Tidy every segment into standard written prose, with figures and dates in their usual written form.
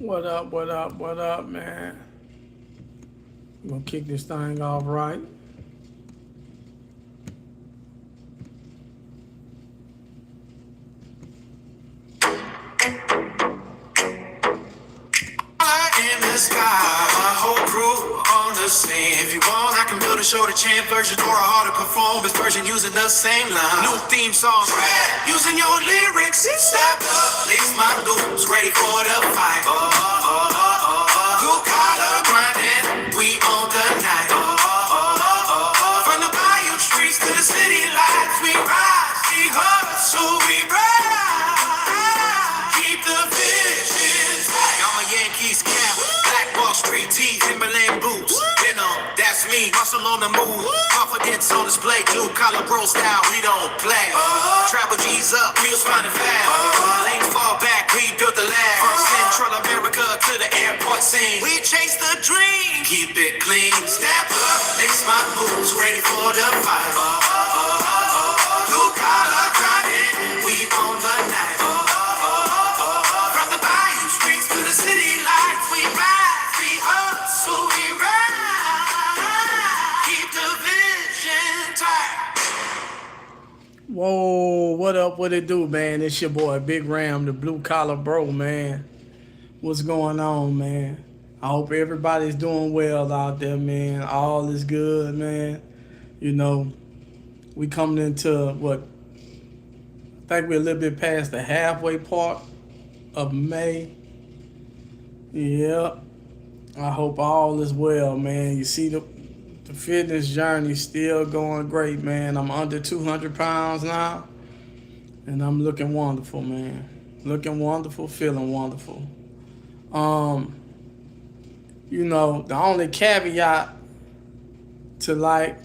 What up, what up, what up, man? We're gonna kick this thing off right. In the sky, my whole crew on the scene. If you want, I can build a show to chant version or a harder performance version using the same line. New theme song, using your lyrics. Step up, lace my blues, ready for the fight. Blue collar grinding, we on the night. From the bayou streets to the city lights, we rise, we hustle, we ride. Keep the vision tight. I'm a Yankee scam, Black Wall Street tee, Timberland boots. You know, that's me, muscle on the move, confidence on display, blue collar bro style, we don't play. Travel G's up, wheels finding fast. Lanes fall back, we built the lab. From Central America to the airport scene, we chase the dream, keep it clean. Step up, lace my boots, ready for the fight. Blue collar grinding, we on the night. From the bayou streets to the city lights, we rise, we hustle, we ride. Keep the vision tight. Whoa, what up, what it do, man? It's your boy Big Ram, the blue collar bro, man. What's going on, man? I hope everybody's doing well out there, man. All is good, man. You know, we coming into what I think we're a little bit past the halfway part of May. Yep. I hope all is well, man. You see the fitness journey still going great, man. I'm under 200 pounds now, and I'm looking wonderful, man. Looking wonderful, feeling wonderful. Um, the only caveat to like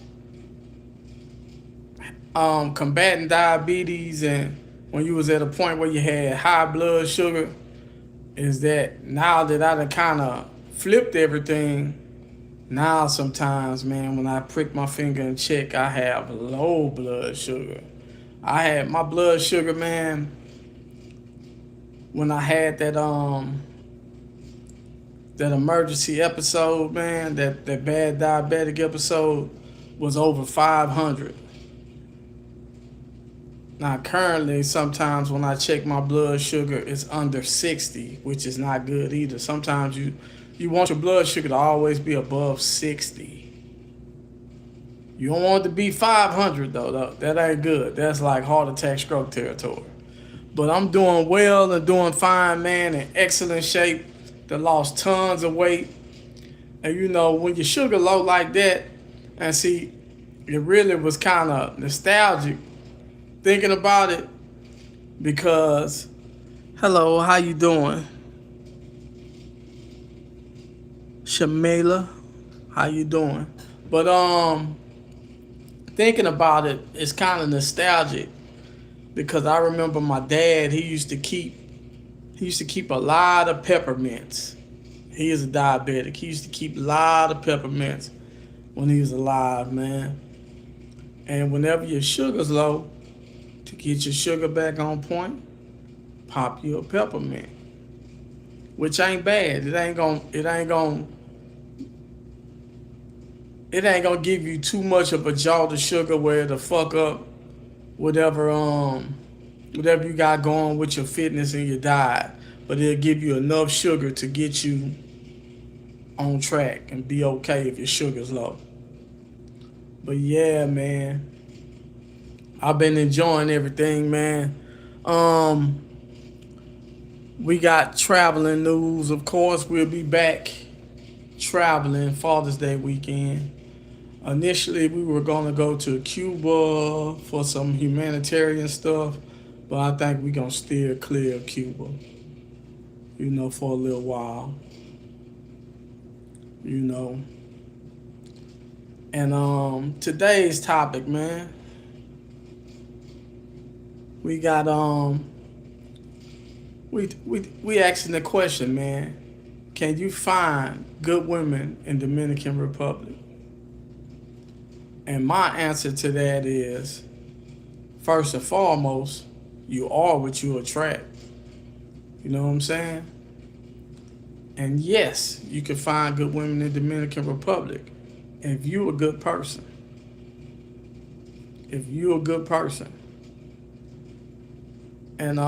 combating diabetes and when you was at a point where you had high blood sugar is that now that I done kind of flipped everything, now sometimes, man, when I prick my finger and check, I have low blood sugar. I had my blood sugar, man, when I had that emergency episode, man, that bad diabetic episode was over 500. Now, currently, sometimes when I check my blood sugar, it's under 60, which is not good either. Sometimes you want your blood sugar to always be above 60. You don't want it to be 500, though. That ain't good. That's like heart attack, stroke territory. But I'm doing well and doing fine, man, in excellent shape. That lost tons of weight. And, when your sugar low like that, and see, it really was kind of nostalgic thinking about it because, hello, how you doing? Shamela, how you doing? But thinking about it, it's kind of nostalgic because I remember my dad. He used to keep a lot of peppermints. He is a diabetic. He used to keep a lot of peppermints when he was alive, man. And whenever your sugar's low, to get your sugar back on point, pop you a peppermint, which ain't bad. It ain't gonna give you too much of a jolt of sugar where it'll fuck up whatever you got going with your fitness and your diet. But it'll give you enough sugar to get you on track and be okay if your sugar's low. But yeah, man, I've been enjoying everything, man. We got traveling news, of course. We'll be back traveling Father's Day weekend. Initially, we were going to go to Cuba for some humanitarian stuff, but I think we're going to steer clear of Cuba, for a little while. And today's topic, man, we got we asking the question, man, can you find good women in Dominican Republic? And my answer to that is, first and foremost, you are what you attract. You know what I'm saying? And yes, you can find good women in Dominican Republic if you're a good person. If you're a good person. And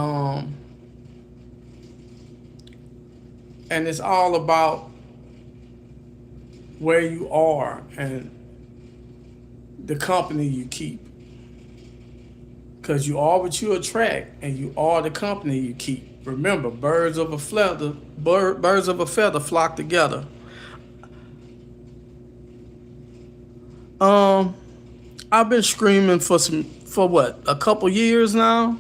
it's all about where you are and the company you keep. Because you are what you attract, and you are the company you keep. Remember, birds of a feather flock together. I've been screaming for what, a couple years now.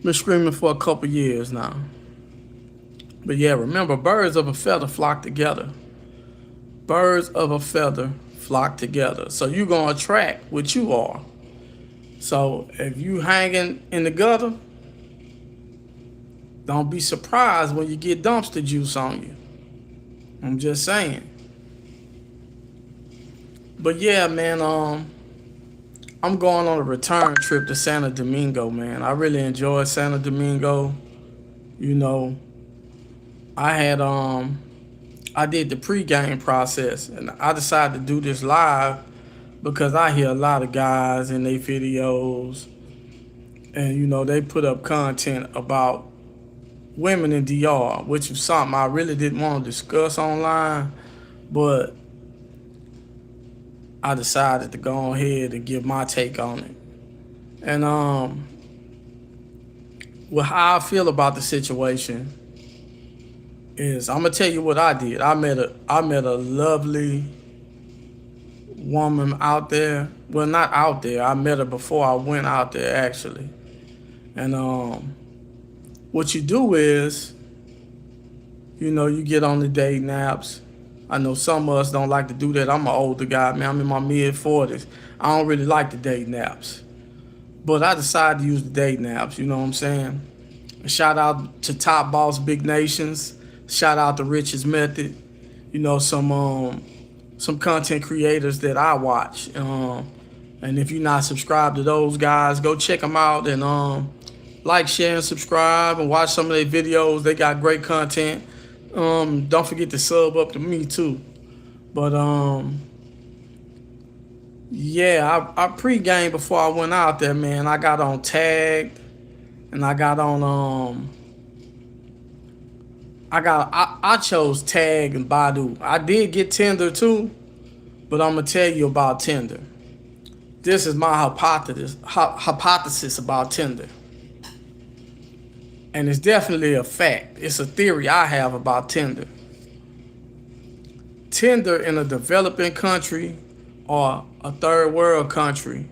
Been screaming for a couple years now. But yeah, remember, birds of a feather flock together. Birds of a feather flock together. So you're gonna attract what you are. So if you hanging in the gutter, don't be surprised when you get dumpster juice on you. I'm just saying. But yeah, man, I'm going on a return trip to Santo Domingo, man. I really enjoyed Santo Domingo. You know, I did the pregame process, and I decided to do this live because I hear a lot of guys in their videos, and you know, they put up content about women in DR, which is something I really didn't want to discuss online, but I decided to go ahead and give my take on it. And well, how I feel about the situation is, I'm gonna tell you what I did. I met a lovely woman out there. Well, not out there. I met her before I went out there, actually. And what you do is, you know, you get on the dating apps. I know some of us don't like to do that. I'm an older guy, man. I'm in my mid-40s. I don't really like the dating apps. But I decided to use the dating apps, you know what I'm saying? Shout out to Top Boss Big Nations. Shout out to Rich's Method. You know, some content creators that I watch. And if you're not subscribed to those guys, go check them out and like, share, and subscribe and watch some of their videos. They got great content. Don't forget to sub up to me too. But yeah, I pre-gamed before I went out there, man. I got on Tagged, and I got on I chose Tag and Badu. I did get Tinder too, but I'm gonna tell you about Tinder. This is my hypothesis about Tinder. And it's definitely a fact. It's a theory I have about Tinder. Tinder in a developing country or a third world country,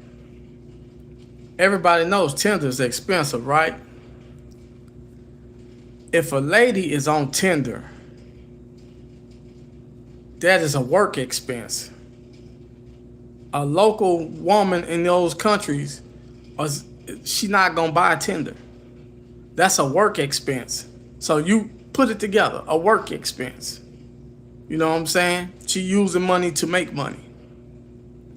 everybody knows Tinder is expensive, right? If a lady is on Tinder, that is a work expense. A local woman in those countries, she's not gonna buy Tinder. That's a work expense. So you put it together, a work expense. You know what I'm saying? She using money to make money.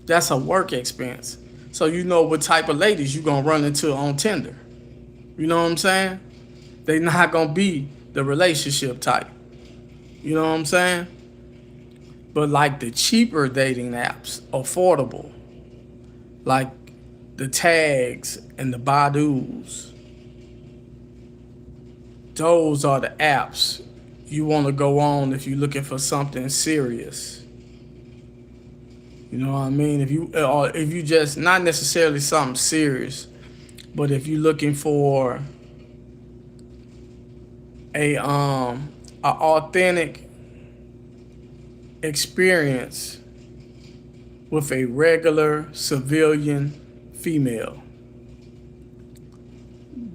That's a work expense. So you know what type of ladies you gonna run into on Tinder. You know what I'm saying? They not gonna be the relationship type. You know what I'm saying? But like the cheaper dating apps, affordable, like the Tags and the Badus, those are the apps you want to go on if you're looking for something serious. You know what I mean? If you just, not necessarily something serious, but if you're looking for a authentic experience with a regular civilian female,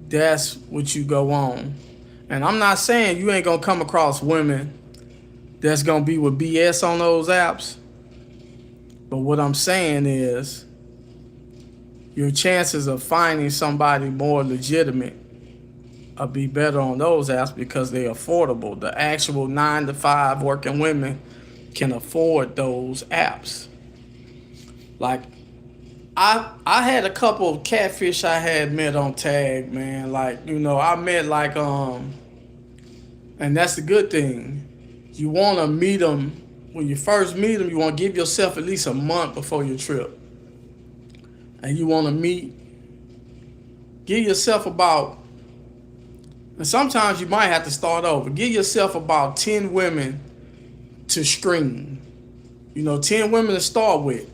that's what you go on. And I'm not saying you ain't gonna come across women that's gonna be with BS on those apps. But what I'm saying is, your chances of finding somebody more legitimate will be better on those apps because they're affordable. The actual 9 to 5 working women can afford those apps. Like, I had a couple of catfish I had met on Tag, man. Like, you know, I met like And that's the good thing. You want to meet them. When you first meet them, you want to give yourself at least a month before your trip. And you want to give yourself about, and sometimes you might have to start over. Give yourself about 10 women to screen. 10 women to start with.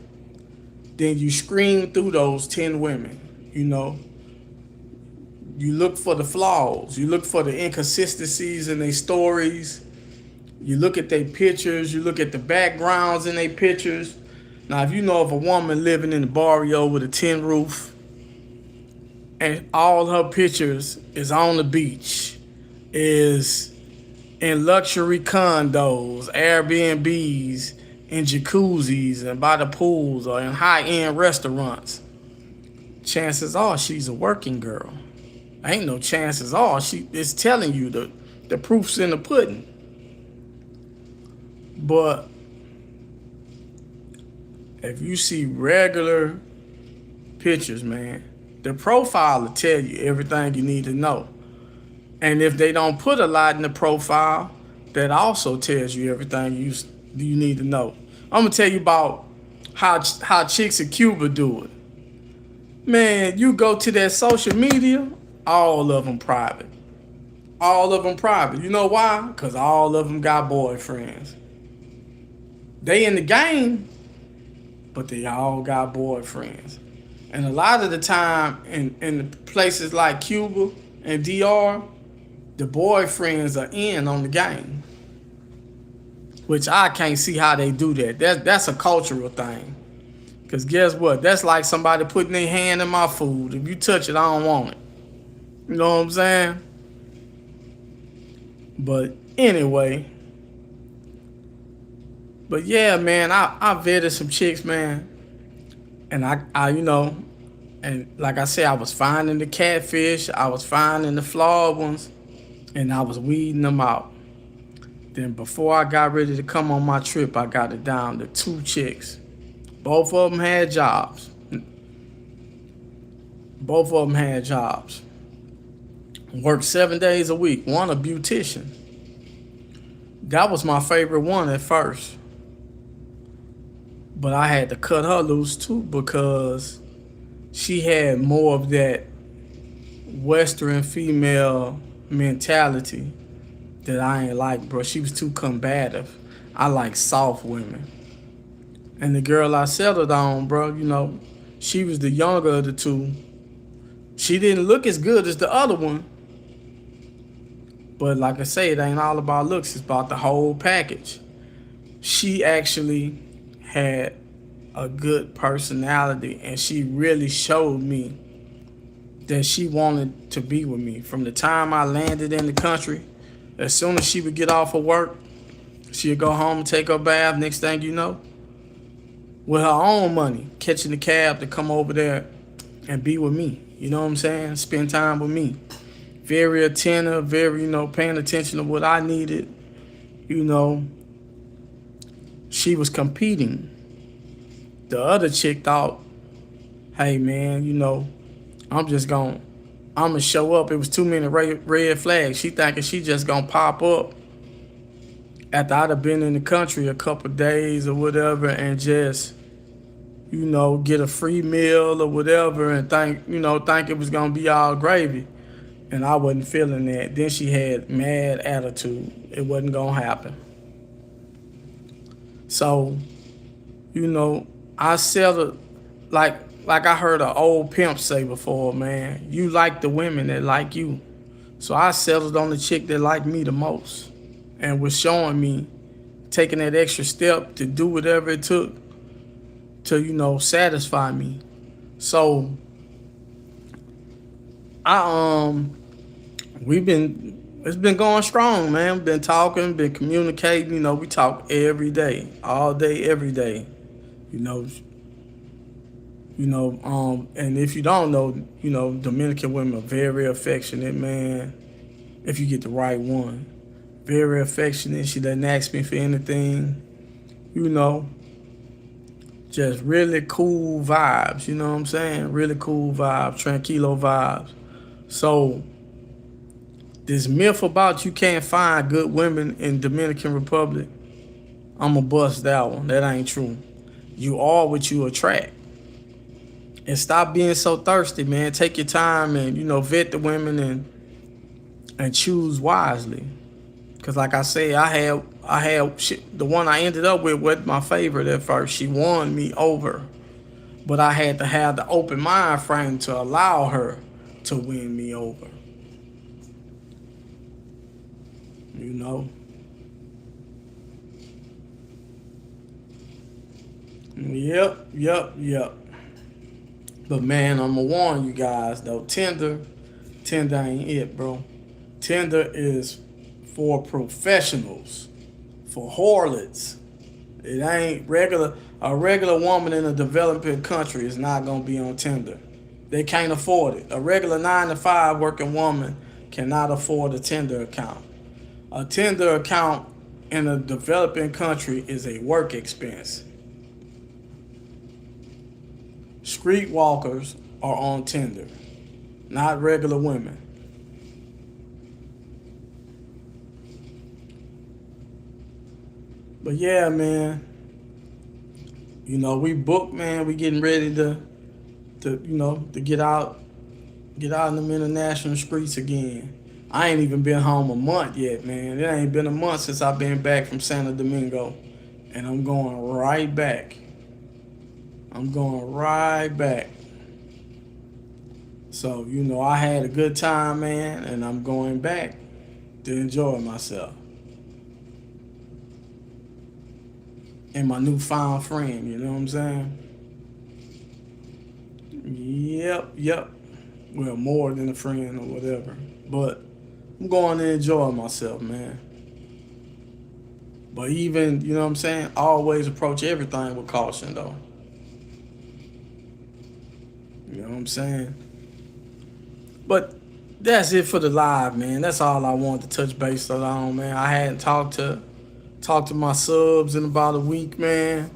Then you screen through those 10 women. You look for the flaws. You look for the inconsistencies in their stories. You look at their pictures. You look at the backgrounds in their pictures. Now, if you know of a woman living in the barrio with a tin roof and all her pictures is on the beach, is in luxury condos, Airbnbs, in jacuzzis and by the pools or in high-end restaurants, chances are she's a working girl. Ain't no chances are. It's telling you the proof's in the pudding. But if you see regular pictures, man, the profile will tell you everything you need to know. And if they don't put a lot in the profile, that also tells you everything you need to know. I'm gonna tell you about how chicks in Cuba do it. Man, you go to their social media, all of them private. All of them private. You know why? Because all of them got boyfriends. They in the game, but they all got boyfriends. And a lot of the time in places like Cuba and DR, the boyfriends are in on the game. Which I can't see how they do that. That's a cultural thing. Because guess what? That's like somebody putting their hand in my food. If you touch it, I don't want it. You know what I'm saying? But anyway. But yeah, man, I vetted some chicks, man. And I and like I said, I was finding the catfish. I was finding the flawed ones. And I was weeding them out. Then before I got ready to come on my trip, I got it down to 2 chicks. Both of them had jobs. Worked 7 days a week. One a beautician. That was my favorite one at first. But I had to cut her loose too because she had more of that Western female mentality that I ain't like, bro. She was too combative. I like soft women. And the girl I settled on, bro, she was the younger of the two. She didn't look as good as the other one. But like I say, it ain't all about looks. It's about the whole package. She actually had a good personality, and she really showed me that she wanted to be with me. From the time I landed in the country, as soon as she would get off of work, she'd go home and take her bath. Next thing you know, with her own money, catching the cab to come over there and be with me. You know what I'm saying? Spend time with me. Very attentive, very, paying attention to what I needed. She was competing. The other chick thought, hey, man, I'm going to show up. It was too many red flags. She thinking she just going to pop up after I'd have been in the country a couple days or whatever and just, get a free meal or whatever and think it was going to be all gravy. And I wasn't feeling that. Then she had mad attitude. It wasn't going to happen. So, I settled, like I heard an old pimp say before, man, you like the women that like you. So I settled on the chick that liked me the most and was showing me, taking that extra step to do whatever it took to, satisfy me. So it's been going strong, man. We've been talking, been communicating, we talk every day, all day, every day, and if you don't know, Dominican women are very affectionate, man. If you get the right one, very affectionate. She doesn't ask me for anything, just really cool vibes, you know what I'm saying? Really cool vibes, tranquilo vibes. So this myth about you can't find good women in Dominican Republic, I'ma bust that one. That ain't true. You are what you attract. And stop being so thirsty, man. Take your time and, vet the women and choose wisely. Cause like I say, the one I ended up with wasn't my favorite at first. She won me over, but I had to have the open mind frame to allow her to win me over. You know. Yep. But man, I'ma warn you guys though, Tinder ain't it, bro. Tinder is for professionals, for harlots. It ain't regular. A regular woman in a developing country is not gonna be on Tinder. They can't afford it. A regular 9-to-5 working woman cannot afford a Tinder account. A Tinder account in a developing country is a work expense. Streetwalkers are on Tinder, not regular women. But yeah, man, we booked, man. We getting ready to get out in them international streets again. I ain't even been home a month yet, man. It ain't been a month since I've been back from Santo Domingo, and I'm going right back. So, I had a good time, man, and I'm going back to enjoy myself. And my newfound friend, you know what I'm saying? Yep. Well, more than a friend or whatever. But I'm going to enjoy myself, man. But even, you know what I'm saying? Always approach everything with caution, though. You know what I'm saying? But that's it for the live, man. That's all I wanted to touch base on, man. I hadn't talked to my subs in about a week, man.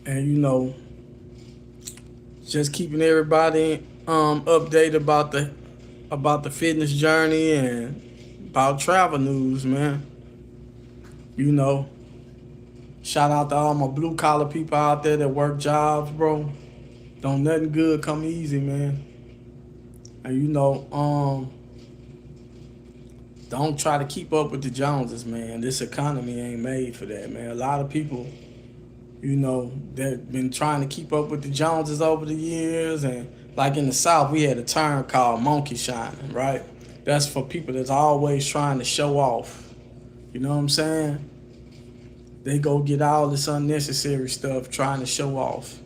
And just keeping everybody updated about the fitness journey and about travel news, man. Shout out to all my blue collar people out there that work jobs, bro. Don't nothing good come easy, man. And don't try to keep up with the Joneses, man. This economy ain't made for that, man. A lot of people, that been trying to keep up with the Joneses over the years. And like in the South, we had a term called monkey shining, right? That's for people that's always trying to show off. You know what I'm saying? They go get all this unnecessary stuff trying to show off.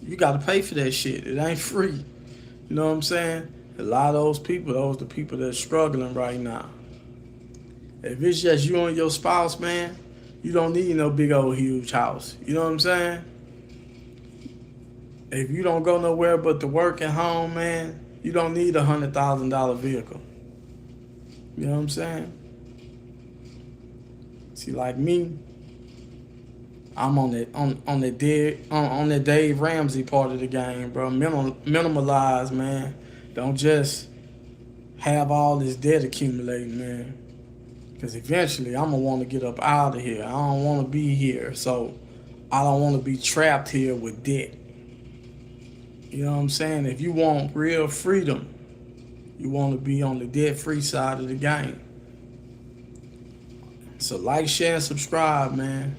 You got to pay for that shit. It ain't free. You know what I'm saying? A lot of those the people that's struggling right now. If it's just you and your spouse, man, you don't need no big old huge house. You know what I'm saying? If you don't go nowhere but to work at home, man, you don't need a $100,000 vehicle. You know what I'm saying? See, like me, I'm on that Dave Ramsey part of the game, bro. Minimalize, man. Don't just have all this debt accumulating, man. Because eventually I'm going to want to get up out of here. I don't want to be here. So I don't want to be trapped here with debt. You know what I'm saying? If you want real freedom, you want to be on the debt-free side of the game. So like, share, and subscribe, man.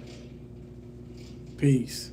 Peace.